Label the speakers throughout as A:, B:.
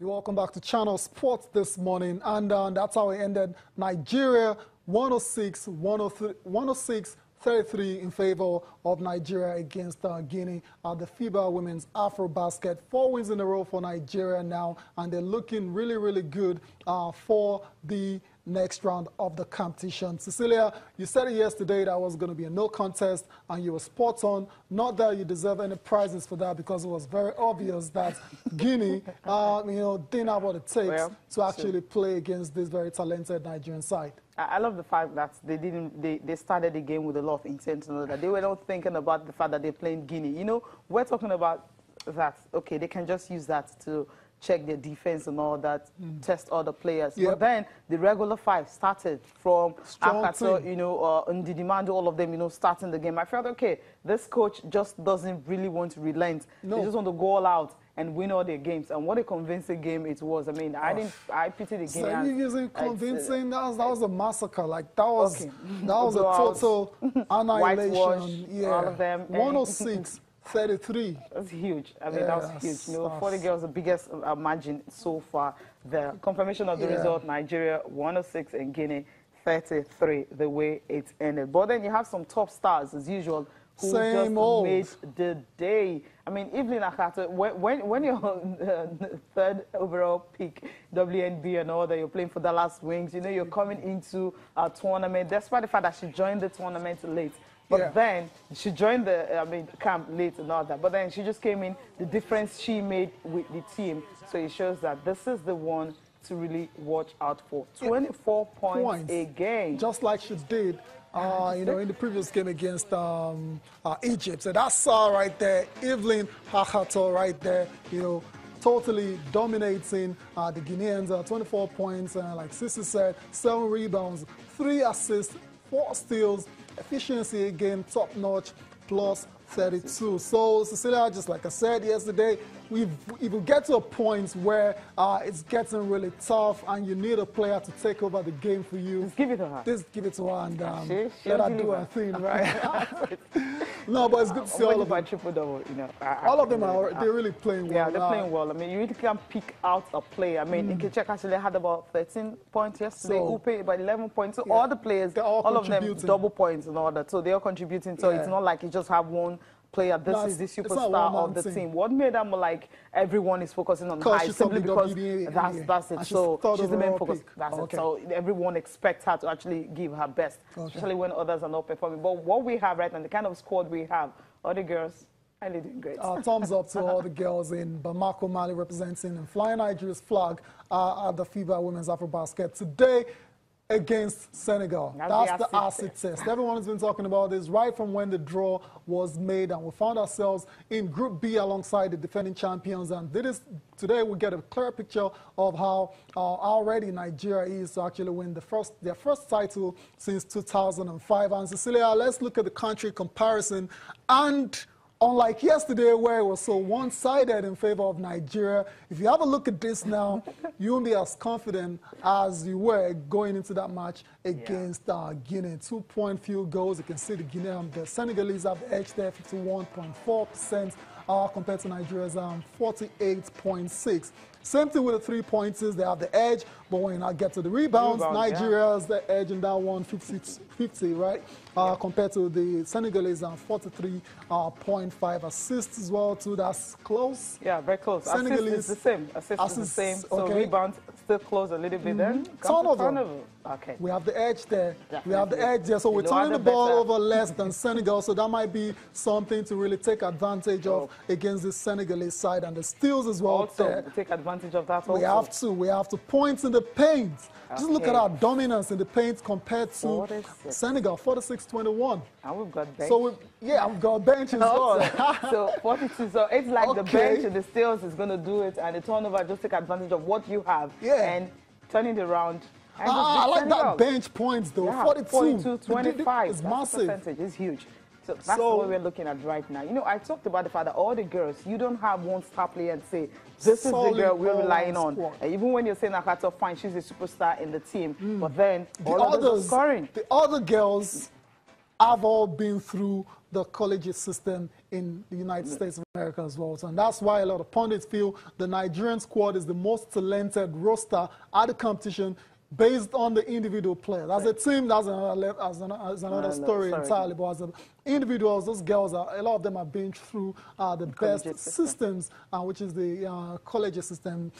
A: Welcome back to Channel Sports this morning, and that's how it ended. Nigeria 106-33 in favor of Nigeria against Guinea at the FIBA Women's Afrobasket. 4 wins in a row for Nigeria now, and they're looking really, really good for the next round of the competition. Cecilia, you said it yesterday that was going to be a no contest, and you were spot on. Not that you deserve any prizes for that, because it was very obvious that Guinea, didn't have what it takes to actually play against this very talented Nigerian side.
B: I love the fact that they started the game with a lot of intent, that they were not thinking about the fact that they're playing Guinea. You know, we're talking about that, okay, they can just use that to check their defense and all that, test all the players. But then the regular 5 started from Akato, Ndidimando, all of them, starting the game. I felt, okay, this coach just doesn't really want to relent. No. They just want to go all out and win all their games. And what a convincing game it was. I mean, I pity the Guineans.
A: So you're using convincing? That was a massacre. Like, that was a total annihilation.
B: All of them.
A: 106-33.
B: That's huge. I mean, that was huge. For the girls, the biggest margin so far. The confirmation of the result, Nigeria 106 and Guinea 33, the way it ended. But then you have some top stars, as usual, who just made the day. I mean, Evelyn Akato, when you're third overall pick, WNB and all that, you're playing for Dallas Wings, you're coming into a tournament, despite the fact that she joined the tournament late. But then she joined the camp late and all that. But then she just came in, the difference she made with the team. So it shows that this is the one to really watch out for. 24 points a game.
A: Just like she did in the previous game against Egypt. So that's right there. Evelyn Akato right there, totally dominating the Guineans. 24 points, like Sissy said, 7 rebounds, 3 assists, 4 steals. Efficiency again, top notch, plus 32. So, Cecilia, just like I said yesterday, if we get to a point where it's getting really tough and you need a player to take over the game for you,
B: just give it to her.
A: Just give it to her and let her do her thing, right? No, but it's good to see all of them.
B: Triple-double,
A: all of them they're really playing well.
B: Yeah, they're playing well. I mean, you really can't pick out a player. I mean, Nkechek actually had about 13 points yesterday. Upe about 11 points. So all the players, all of them double points and all that. So they're contributing. So it's not like you just have one player, this is the superstar of the team. What made them like everyone is focusing on high simply because that's it. So she's the main focus. That's it. So everyone expects her to actually give her best, especially when others are not performing. But what we have right now, the kind of squad we have, all the girls are doing great.
A: Thumbs up to all the girls in Bamako, Mali, representing and flying Nigeria's flag at the FIBA Women's Afrobasket today against Senegal. That's the acid test. Everyone has been talking about this right from when the draw was made, and we found ourselves in Group B alongside the defending champions. And today we get a clear picture of how already Nigeria is to actually win their first title since 2005. And Cecilia, let's look at the country comparison. And unlike yesterday, where it was so one-sided in favor of Nigeria, if you have a look at this now, you won't be as confident as you were going into that match against Guinea. 2-point field goals. You can see the Senegalese have the edge there, 51.4%. Compared to Nigeria's 48.6%. Same thing with the 3-pointers. They have the edge, but when you now get to the rebounds, Nigeria has the edge in that one, 50, right? Compared to the Senegalese 43.5 assists as well, too. That's close.
B: Yeah, very close. Senegalese is the same. Assists is the same. So rebounds still close a little bit. Then turnover. Okay.
A: We have the edge there. Definitely. We have the edge there. So we're turning the ball over less than Senegal. So that might be something to really take advantage of against the Senegalese side, and the steals as well.
B: Also, take advantage of that.
A: We have to points in the paint. Just look at our dominance in the paint compared to Senegal, 46-21.
B: And we've got bench.
A: So we've got bench as well.
B: So 42. So it's like the bench and the steals is going to do it, and the turnover just take advantage of what you have and turn it around.
A: I like that bench points though.
B: 42-25.
A: It's massive.
B: Percentage is huge. So that's what we're looking at right now. I talked about the fact that all the girls, you don't have one star player and say, this is the girl we're relying on. Even when you're saying Akato, fine, she's a superstar in the team, but then all others are scoring.
A: The other girls have all been through the collegiate system in the United States of America as well. So, and that's why a lot of pundits feel the Nigerian squad is the most talented roster at the competition based on the individual players. As a team, that's another story entirely. But as individuals, those girls, a lot of them have been through the best systems, which is the collegiate system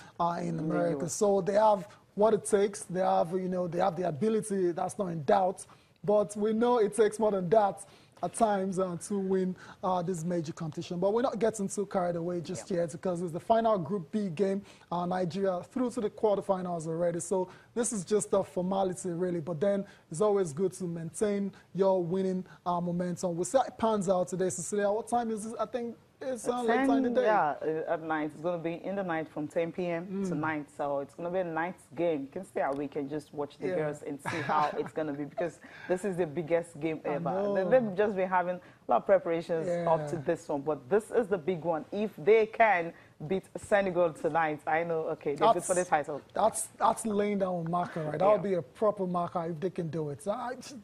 A: in America. So they have what it takes. They have, they have the ability. That's not in doubt. But we know it takes more than that at times to win this major competition. But we're not getting too carried away just yet because it's the final Group B game. Nigeria through to the quarterfinals already. So this is just a formality, really. But then it's always good to maintain your winning momentum. We'll see how it pans out today. Cecilia, what time is this? I think it's late time in the day.
B: Yeah, at night. It's going to be in the night from 10 p.m. tonight. So it's going to be a night's game. You can stay awake and just watch the girls and see how it's going to be because this is the biggest game ever. They've just been having a lot of preparations up to this one. But this is the big one. If they can beat Senegal tonight, I know, okay, they're good for the title.
A: That's laying down a marker, right? That would be a proper marker if they can do it. So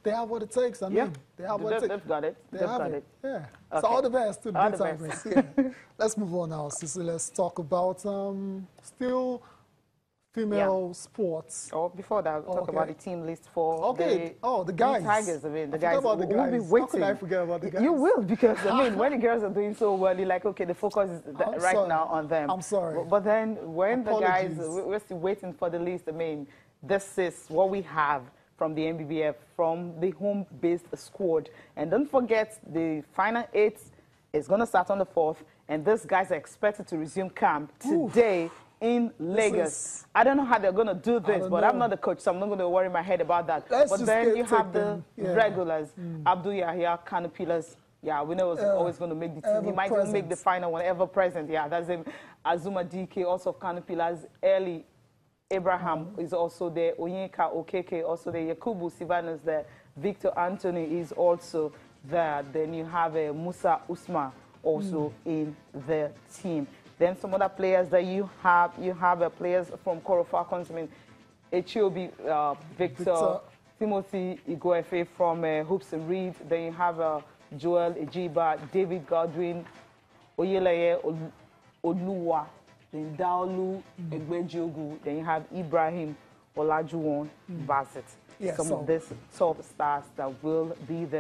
A: they have what it takes. I mean, they have what it takes.
B: They've got it. They've got it.
A: Yeah. Okay. So all the best to the Tigers. Yeah. Let's move on now, Cecily. Let's talk about still female sports.
B: Oh, before that, we'll talk about the team list for
A: the guys.
B: The Tigers. I mean, the guys
A: will be waiting. How could I forget about the guys?
B: You will, because, I mean, when the girls are doing so well, you're like, okay, the focus is right now on them.
A: I'm sorry.
B: But then when the guys, we're still waiting for the list. I mean, this is what we have from the NBBF, from the home-based squad. And don't forget, the final 8 is going to start on the 4th, and these guys are expected to resume camp today in Lagos. I don't know how they're going to do this, but I'm not the coach, so I'm not going to worry my head about that. But then you have the regulars, Abdul Yahya, Canopilas. Yeah, we know he's always going to make the team. He might even make the final one, ever present. Yeah, that's him. Azuma DK, also Canopilas. Eli Abraham is also there. Onyeka Okeke also there. Yakubu Sivan is there. Victor Anthony is also there. Then you have Musa Usman also in the team. Then some other players that you have players from Koro Falcons. I mean, Echiobi, Victor, Timothy Igoefe from Hoops and Reed. Then you have Joel Ejiba, David Godwin, Oyeleye Oluwa, then Daolu Egbejiogu. Then you have Ibrahim Olajuwon Bassett. Some of these top stars that will be there.